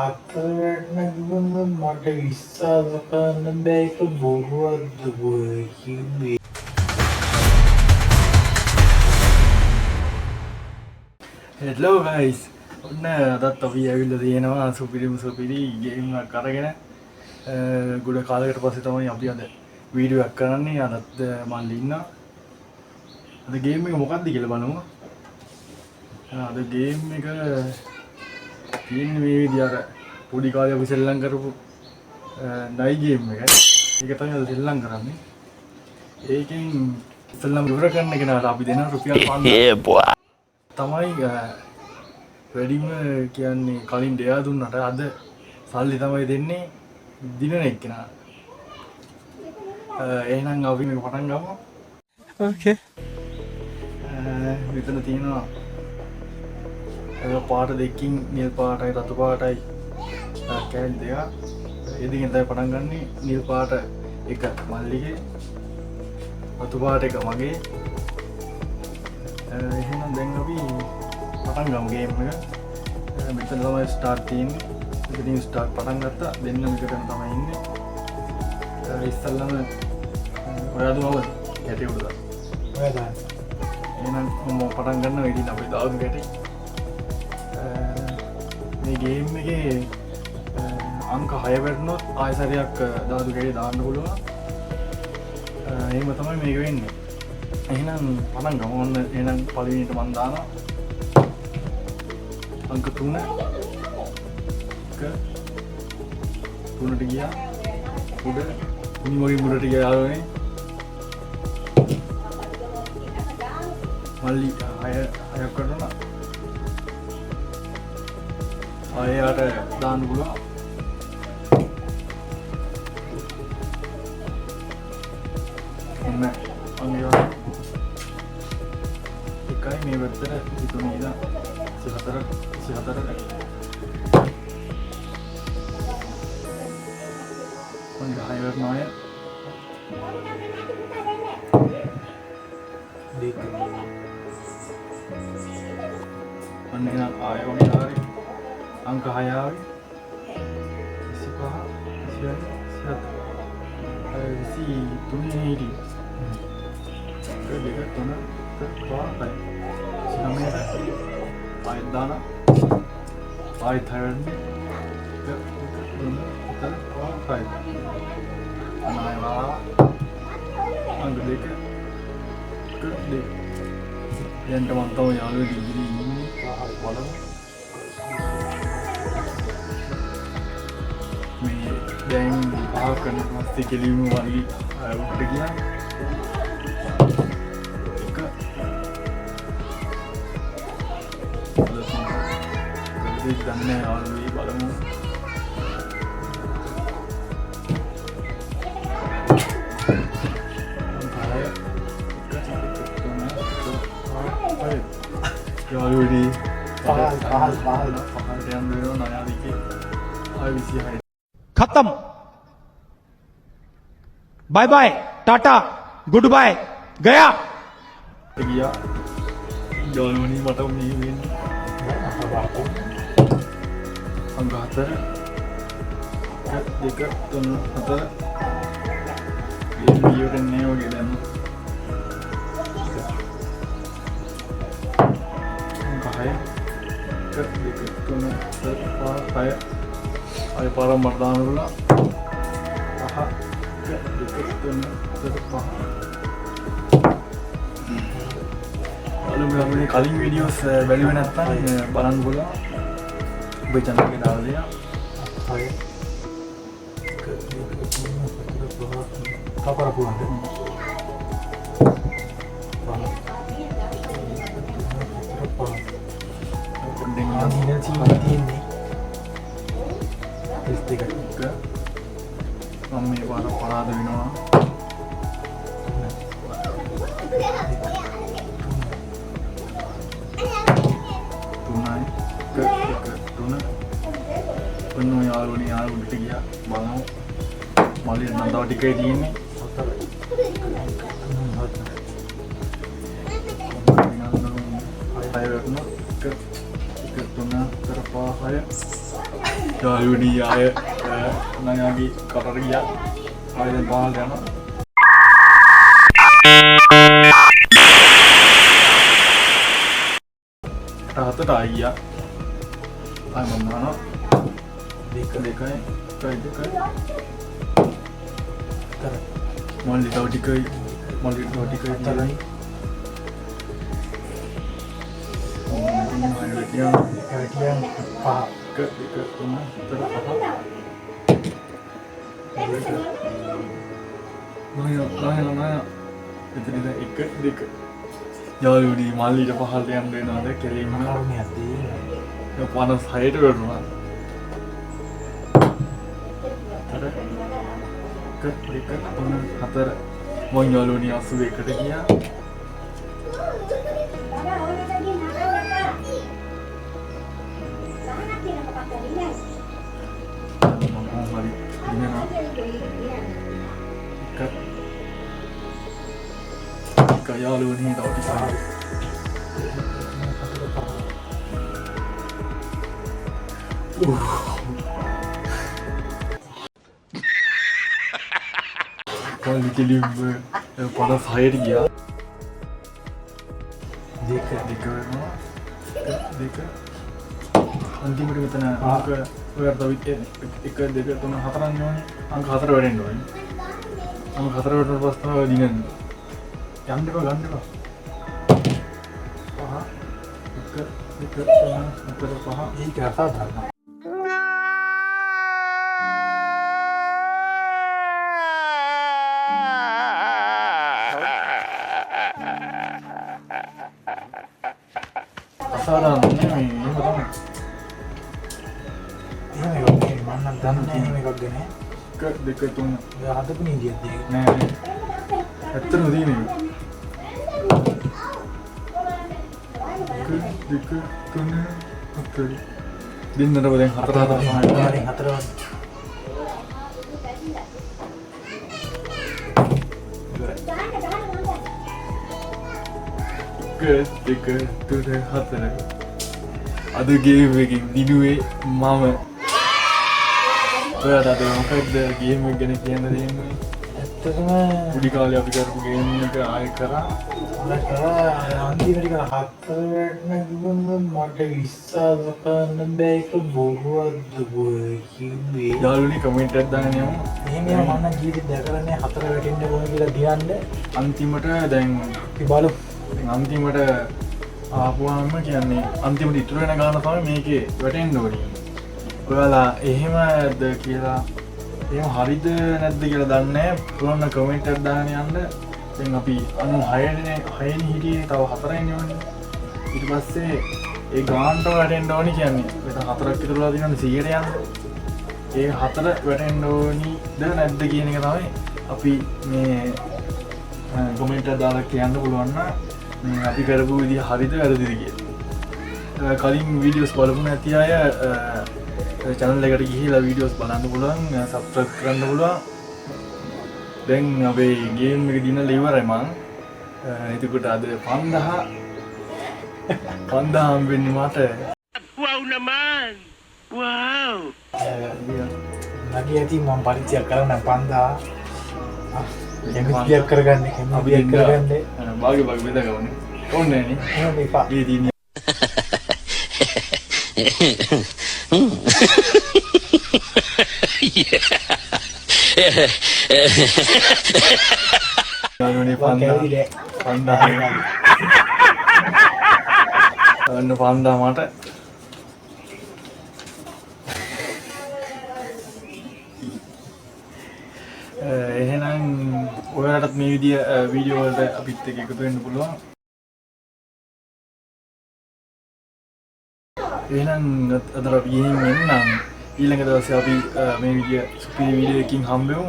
අතරනගම මට විශ්වාස කරන්න බෑ ඒක බොරුවක්ද කිව්වේ. හෙලෝ ගයිස් ඔන්න අදත් අපි ඇවිල්ලා තියෙනවා සුපිරි ගේම් එකක් අරගෙන ගොඩ කාලයකට පස්සේ තමයි අපි අද වීඩියෝ එකක් කරන්නේ. අදත් මල්ලි ඉන්නවා. අද ගේම් එක මොකක්ද කියලා බලමු. අද ගේම් එක තියෙන්නේ මේ විදිහ අර පොඩි කාලේ අපි සෙල්ලම් කරපු නයි ගේම් එක. ඒක තමයි අද සෙල්ලම් කරන්නේ. ඒකෙන් සෙල්ලම් ඉවර කරන්න කෙනාට අපි දෙන රුපියල් 500 තමයි වැඩිම කියන්නේ. කලින් දෙයා දුන්නට අද සල්ලි තමයි දෙන්නේ දිනන එක්කෙනා. එහෙනම් අපි මේක පටන් ගමු. ඕකේ. මෙතන තියෙනවා පාට දෙකකින් නිල් පාටයි රතු පාටයි කෑලි දෙක. ඒ දෙකෙන් තමයි පටන් ගන්නෙ. නිල් පාට එක මල්ලිගේ, රතු පාට එක මගේ. එහෙනම් දැන් අපි පටන් ගමු ගේම් එක. මෙතන තමයි ස්ටාර්ට් තියෙන්නේ. ඉතින් ස්ටාර්ට් පටන් ගත්තා. දෙන්නම එකටම තමයි ඉන්නේ. ඉස්සල්ලාම ඔයා දුවවද කැටි උඩ දාන්න. ඔයා දාන්න. එහෙනම් මම පටන් ගන්නවා. ඉතින් අපි දාමු කැටි. මේ ගේම් එකේ අංක 6 වැටුනොත් ආයෙසරයක් දාදු කැටි දාන්න පුළුවන්. එහෙම තමයි මේක වෙන්නේ. එහෙනම් පටන් ගමු. ඔන්න එහෙනම් පළවෙනිට මම දානවා අංක 3. එක 3ට ගියා. උඩ උන්වගේ මුඩට ගියා යාළුවනේ. මල්ලි 6ක් කරනවා. ආයෙට දාන්න පුළුවන්. ඔන්න අංගය එකයි මේ පැත්තට හිතුනේ ඉඳන් 24 ඔන්න 6 වෙනවා අය දෙක. ඔන්න එහෙනම් ආයෙ ඔන්න ආරි අංක 6 ආවේ 25 23 දෙක තුන පහයි 9ට ආයෙත් දාන ආයෙත් හැරෙන්නේ දෙක තුන හතර පහයි අනායවා අංක දෙක දෙක යන්ට මම තව යාළුවෙක් ඉදිරි ඉන්නේ. බලමු මේ දැන් විභාග කරන පස්සේ කෙලින්ම වල්ලි උඩට ගියා. එක දන්නේ යාළුවෝ බලමු. යාළුවනි පහල් යන වෙනවා නයාදිකේ ආයි 26. खत्म बाय बाय टाटा गुड बाय गया ගියා. යාළුවනි මට මේ වෙන්නේ අංක 4 දෙක තුන හතර මේ ඉවරන්නේ වගේ දැන් අංක 6 දෙක තුන හතර පහ 6 ආයෙ පාරක් මට දාන්න පුළුවන්. දෙක තුන හතර පහ බලමු. කලින් වීඩියෝස් බැලුවේ නැත්නම් බලන්න පුළුවන්. ඔබේ channel එකේ දාලා දෙනවා. 6 එක දෙක තුන හතර පහ කපර පුළුවන්ද? පොඩ්ඩෙන් අනින තියෙන්නේ ටෙස්ට් එක මම මේ පාර පරාද වෙනවා. තුන ඔන්න යාළුවනි යාළුවන්ට ගියා. බලමු මල්ලි නම් තව ටිකයි තියෙන්නේ. 4 එක තුන හතර පහය යාළුවනි අය නයාගේ කටට ගියා ආයෙ දැන් පහලට යනවා හතට අයියා ආයෙ මම දානවා දෙකයි මල්ලි තව ටිකයි තරයි කැටියන් පහ යාළුවනි මල්ලිට පහලට යන්න වෙනවද කෙලින්ම කරුණයක් තියෙනවා 56ට වැටුණා දෙක තුන හතර මං යාළුවනි 81ට ගියා යාළුවනි තව ටිකක් මල්ලි කෙලින්ම 56ට ගියා දෙක වෙනවා දෙක අන්තිමට මෙතන අංක ඔයාලට තව එක දෙක තුන හතරක් යනවනේ අංක 4 වැඩෙන්න ඕනේ අංක 4 වැඩුණාට පස්සේ තමයි දිනන්නේ යන්න එපා ගන්න එපා පහ එක දෙක තුන හතර පහ ඒක අසාධාරණයි අසාධාරණ නෙමෙයි එහෙම තමයි එහෙම එකක් නෙමෙයි මම නම් දන්නේ එහෙම එකක් ගැන එක දෙක තුන ඔය හදපු නීතියක් දෙක නෑ ඇත්තටම තියෙන එක දෙක තුන හතර දෙන්නට දැන් හතර තමයි හතරෙන් හතරවත් එක දෙක තුන හතර අද ගේම් එකකින් දිනුවේ මම ඔයාලට අද මොකක්ද ගේම් එක ගැන කියන්න දෙන්නේ ඇත්තටම පුඩි කාලේ අපි කරපු ගේම් එක ආයෙ කරා අන්තිමට හතරට කිව්වම මට විශ්වාස කරන්න බෑ ඒක බොරුවක්ද කිව්වේ යාළුවනි කමෙන්ට් එකක් දාන්න යමු එහෙම මම ජීවිතේ දැකලා නෑ හතර වැටෙන්න ඕන කියලා දියන්න අන්තිමට දැන් අපි බලමු අන්තිමට ආපුවාම කියන්නේ අන්තිමට ඉතුරු වෙන ගාන තමයි මේකේ වැටෙන්න ඕනේ. ඔයාලා එහෙමද කියලා එහෙම හරිද නැද්ද කියලා දන්නේ නැහැ. පුළුවන් නම් කමෙන්ට් එකක් දාන්න යන්න. දැන් අපි 96 හිටියේ තව 4යින් යන්නේ. ඊට පස්සේ ඒ ගානට වැටෙන්න ඕනේ කියන්නේ. මෙතන 4ක් ඉතුරුලා තියෙනවා 100ට යන්න. ඒ 4 වැටෙන්න ඕනිද නැද්ද කියන එක තමයි අපි මේ කමෙන්ට් එකක් දාලා කියන්න පුළුවන් නම් අපි කරපු විදිහ හරිද වැරදිද කියලා. කලින් වීඩියෝස් බලපු නැති අය channel එකට ගිහිල්ලා වීඩියෝස් බලන්න පුළුවන්, subscribe කරන්න පුළුවන්. දැන් අපේ ගේම් එක දිනලා ඉවරයි මං. එතකොට අද 5000 හම්බෙන්නේ මට. Wow naman! Wow! නගී ඇති මම පරිචයක් කරන්න 5000 කැමිතියක් කරගන්න කැමිතියක් කරගන්න බාගේ බෙදගවනේ ඕනේ නේ එහෙම එපා මේ දිනේ යාළුවනේ 5000 අන්න 5000 මට එහෙනම් ඔයාලටත් මේ විදිය වීඩියෝ වලට අපිත් එක්ක එකතු වෙන්න පුළුවන්. එහෙනම් අද අපි ගිහින් එන්නම්. ඊළඟ දවසේ අපි මේ විදිය සුපිරි වීඩියෝ එකකින් හම්බෙමු.